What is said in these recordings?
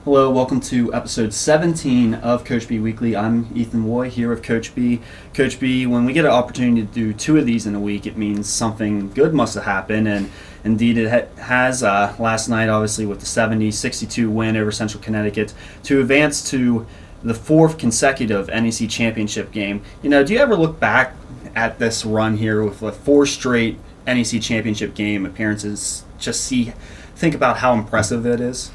Hello, welcome to episode 17 of Coach B Weekly. I'm Ethan Woy here with Coach B. Coach B, when we get an opportunity to do two of these in a week, it means something good must have happened, and indeed it has. Last night, obviously, with the 70-62 win over Central Connecticut to advance to the fourth consecutive NEC championship game. You know, do you ever look back at this run here with like four straight NEC championship game appearances, think about how impressive it is?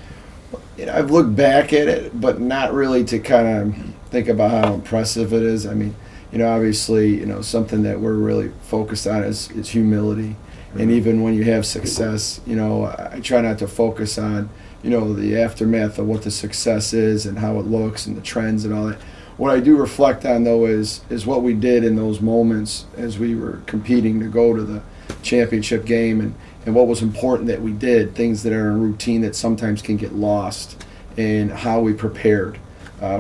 I've looked back at it, but not really to kind of think about how impressive it is. I mean, obviously, something that we're really focused on is humility. And even when you have success, I try not to focus on, the aftermath of what the success is and how it looks and the trends and all that. What I do reflect on, though, is what we did in those moments as we were competing to go to the championship game and what was important that we did, things that are in routine that sometimes can get lost, and how we prepared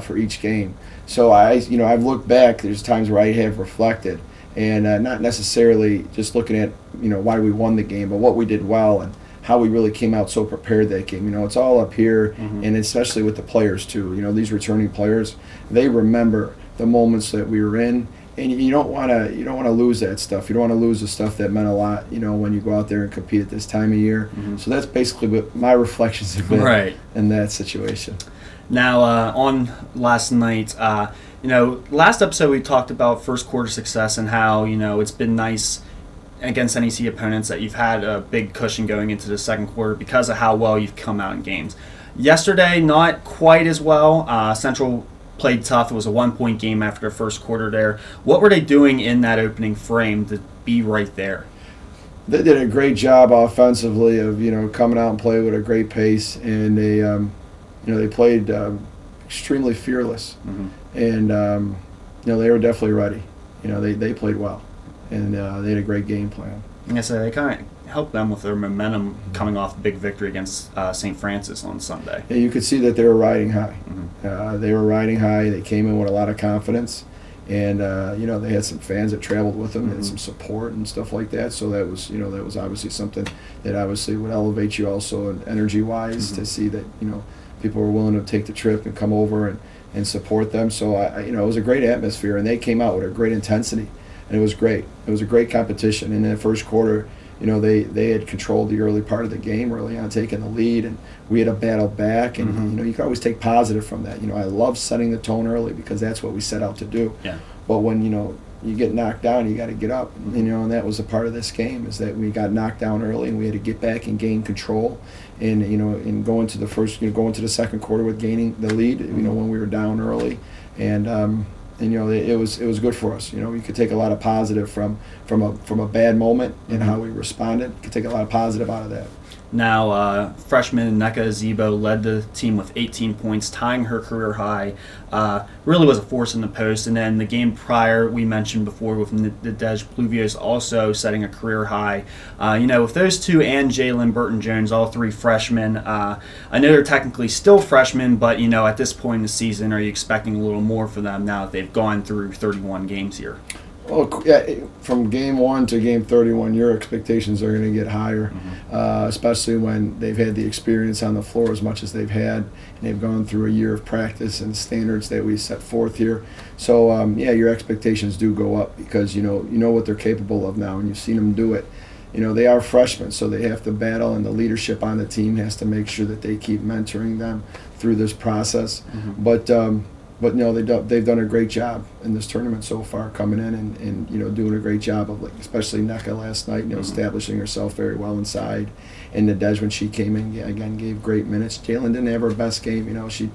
for each game. So I've looked back. There's times where I have reflected, and not necessarily just looking at why we won the game, but what we did well and how we really came out so prepared that game. It's all up here, and especially with the players too. These returning players, they remember the moments that we were in. And you don't want to lose that stuff. You don't want to lose the stuff that meant a lot, when you go out there and compete at this time of year. So that's basically what my reflections have been in that situation. Now, on last night, last episode we talked about first quarter success and how, it's been nice against NEC opponents that you've had a big cushion going into the second quarter because of how well you've come out in games. Yesterday, not quite as well. Central played tough. It was a 1-point game after the first quarter there. What were they doing in that opening frame to be right there? They did a great job offensively of coming out and playing with a great pace, and they played extremely fearless, and they were definitely ready. They played well, and they had a great game plan. Like I said, they kind of helped them with their momentum coming off a big victory against St. Francis on Sunday. Yeah, you could see that they were riding high. They were riding high. They came in with a lot of confidence, and they had some fans that traveled with them, and some support and stuff like that. So that was obviously something that obviously would elevate you also energy-wise to see that people were willing to take the trip and come over and support them. So it was a great atmosphere, and they came out with a great intensity, and it was great. It was a great competition. In that first quarter, they had controlled the early part of the game early on, taking the lead, and we had to battle back. And you can always take positive from that. I love setting the tone early because that's what we set out to do. Yeah. But when you get knocked down, you got to get up. And that was a part of this game, is that we got knocked down early and we had to get back and gain control. And and go into the second quarter with gaining the lead. When we were down early, and it was good for us. You could take a lot of positive from a bad moment and how we responded. You could take a lot of positive out of that. Now, freshman Nneka Azebo led the team with 18 points, tying her career high. Really was a force in the post. And then the game prior, we mentioned before, with Nadej Pluvios also setting a career high. With those two and Jalen Burton-Jones, all three freshmen, I know they're technically still freshmen, but, at this point in the season, are you expecting a little more for them now that they've gone through 31 games here? Well, yeah, from game 1 to game 31, your expectations are going to get higher, especially when they've had the experience on the floor as much as they've had, and they've gone through a year of practice and standards that we set forth here. So, your expectations do go up because you know what they're capable of now, and you've seen them do it. They are freshmen, so they have to battle, and the leadership on the team has to make sure that they keep mentoring them through this process. But no, they've done a great job in this tournament so far, coming in and doing a great job of, especially Nneka last night, establishing herself very well inside. And Nadej, when she came in, again gave great minutes. Jalen didn't have her best game. She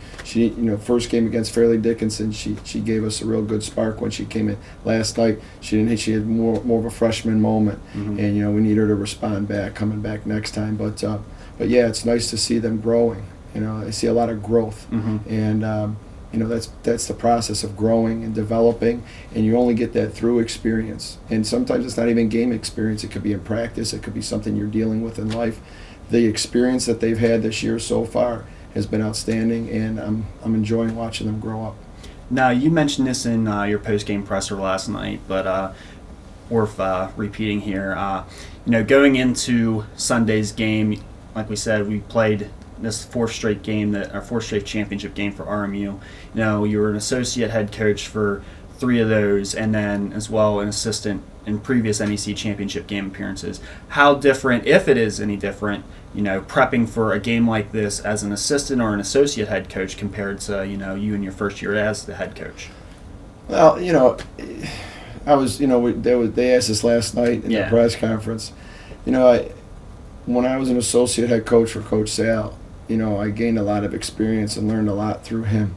first game against Fairleigh Dickinson, she gave us a real good spark when she came in. Last night she didn't. She had more of a freshman moment, and we need her to respond back, coming back next time. But yeah, it's nice to see them growing. I see a lot of growth, and. That's the process of growing and developing, and you only get that through experience. And sometimes it's not even game experience. It could be in practice. It could be something you're dealing with in life. The experience that they've had this year so far has been outstanding, and I'm enjoying watching them grow up. Now, you mentioned this in your post-game presser last night, but worth repeating here. Going into Sunday's game, like we said, we played this fourth straight game, our fourth straight championship game for RMU. You know, you were an associate head coach for 3 of those, and then as well an assistant in previous NEC championship game appearances. How different, if it is any different, you know, prepping for a game like this as an assistant or an associate head coach compared to, you know, you in your first year as the head coach? Well, you know, I was, you know, they asked us last night in the press conference. You know, when I was an associate head coach for Coach Sal, you know, I gained a lot of experience and learned a lot through him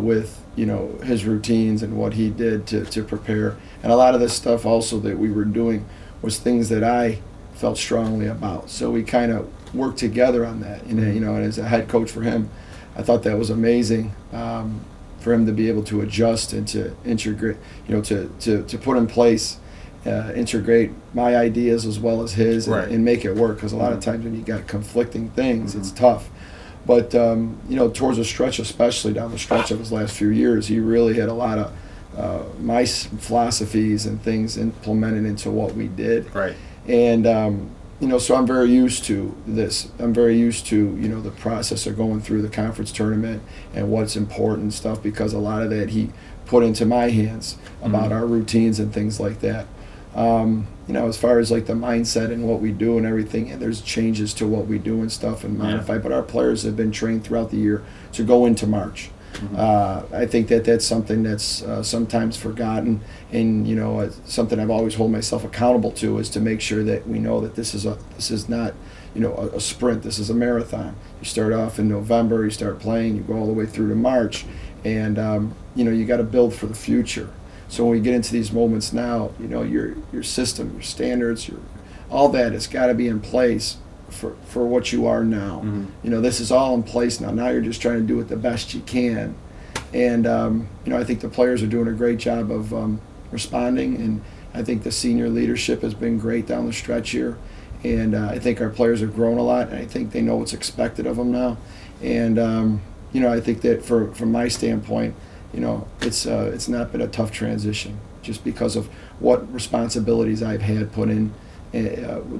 with, you know, his routines and what he did to prepare. And a lot of this stuff also that we were doing was things that I felt strongly about. So we kind of worked together on that. And, you know, and as a head coach for him, I thought that was amazing for him to be able to adjust and to integrate, you know, to put in place, integrate my ideas as well as his and make it work. Because a lot of times when you got conflicting things, it's tough. But, you know, towards the stretch, especially down the stretch of his last few years, he really had a lot of my philosophies and things implemented into what we did. Right. And, you know, so I'm very used to this. I'm very used to, you know, the process of going through the conference tournament and what's important and stuff, because a lot of that he put into my hands about our routines and things like that. You know, as far as like the mindset and what we do and everything, and there's changes to what we do and stuff and modify, but our players have been trained throughout the year to go into March. I think that that's something that's sometimes forgotten, and you know, something I've always hold myself accountable to is to make sure that we know that this is not, you know, a sprint. This is a marathon. You start off in November, you start playing, you go all the way through to March, and you know, you got to build for the future. So when we get into these moments now, you know, your system, your standards, all that has got to be in place for what you are now. You know, this is all in place now. Now you're just trying to do it the best you can. And, you know, I think the players are doing a great job of responding. And I think the senior leadership has been great down the stretch here. And I think our players have grown a lot. And I think they know what's expected of them now. And, you know, I think that from my standpoint, you know, it's not been a tough transition just because of what responsibilities I've had put in,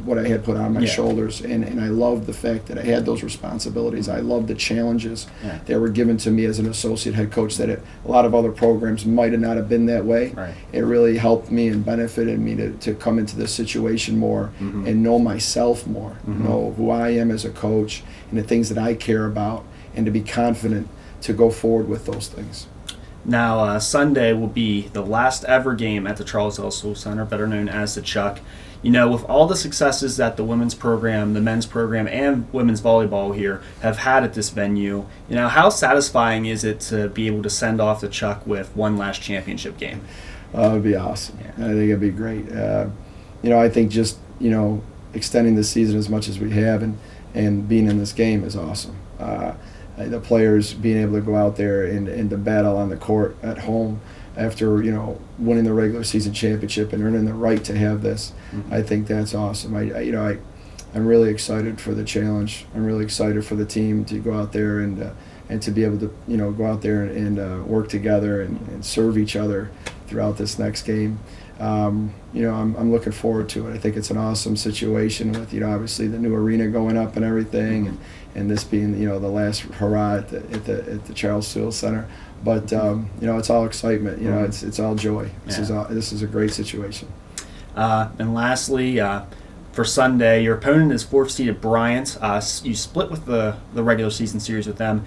what I had put on my shoulders. And I love the fact that I had those responsibilities. I love the challenges that were given to me as an associate head coach that a lot of other programs might have not have been that way. Right. It really helped me and benefited me to come into this situation more and know myself more, know who I am as a coach and the things that I care about, and to be confident to go forward with those things. Now, Sunday will be the last ever game at the Charles L. Sewell Center, better known as the Chuck. You know, with all the successes that the women's program, the men's program, and women's volleyball here have had at this venue, you know, how satisfying is it to be able to send off the Chuck with one last championship game? It would be awesome. I think it'd be great. You know, I think just, you know, extending the season as much as we have and being in this game is awesome. The players being able to go out there and to battle on the court at home after, you know, winning the regular season championship and earning the right to have this, I think that's awesome. I'm really excited for the challenge. I'm really excited for the team to go out there and to be able to, you know, go out there and work together and serve each other throughout this next game. You know, I'm looking forward to it. I think it's an awesome situation with, you know, obviously the new arena going up and everything, and this being, you know, the last hurrah at the Charles Sewell Center. But you know, it's all excitement. You know, it's all joy. This is a great situation. And lastly, for Sunday, your opponent is fourth-seeded Bryant. You split with the regular season series with them.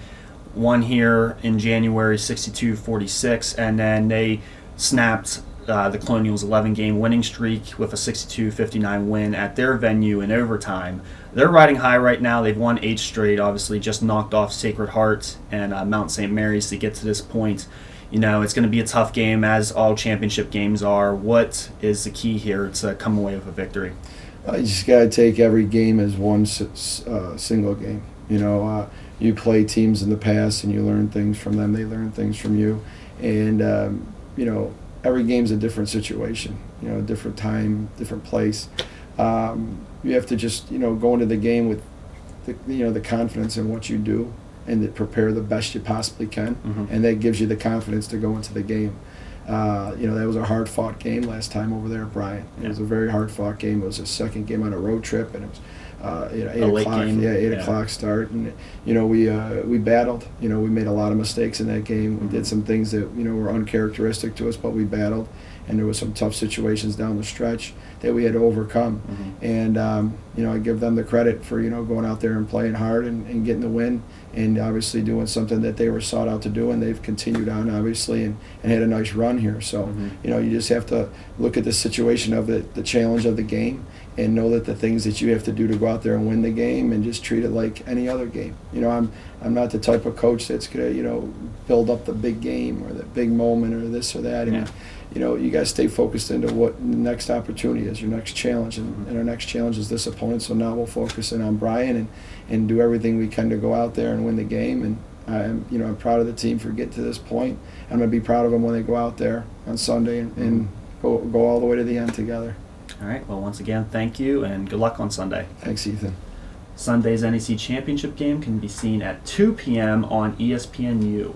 Won here in January, 62-46, and then they snapped the Colonials' 11-game winning streak with a 62-59 win at their venue in overtime. They're riding high right now. They've won 8 straight, obviously just knocked off Sacred Heart and Mount St. Mary's to get to this point. You know, it's going to be a tough game, as all championship games are. What is the key here to come away with a victory? You just got to take every game as one single game. You know, you play teams in the past and you learn things from them. They learn things from you. And, you know, every game's a different situation, you know, different time, different place. You have to just, you know, go into the game with, the confidence in what you do and to prepare the best you possibly can, and that gives you the confidence to go into the game. That was a hard-fought game last time over there at Bryant. It was a very hard-fought game. It was a second game on a road trip, and it was 8 o'clock. Game. Yeah, 8 o'clock start, and we battled. We made a lot of mistakes in that game. We did some things that were uncharacteristic to us, but we battled, and there were some tough situations down the stretch that we had to overcome. And I give them the credit for going out there and playing hard and getting the win, and obviously doing something that they were sought out to do, and they've continued on obviously and had a nice run here. So you just have to look at the situation of the challenge of the game and know that the things that you have to do to go out there and win the game, and just treat it like any other game. I'm not the type of coach that's gonna build up the big game or the big moment or this or that. And, you got to stay focused into what the next opportunity is, your next challenge, and our next challenge is this opponent. So now we'll focus in on Brian and do everything we can to go out there and win the game. And I'm proud of the team for getting to this point. I'm going to be proud of them when they go out there on Sunday and go all the way to the end together. All right. Well, once again, thank you, and good luck on Sunday. Thanks, Ethan. Sunday's NEC Championship game can be seen at 2 p.m. on ESPNU.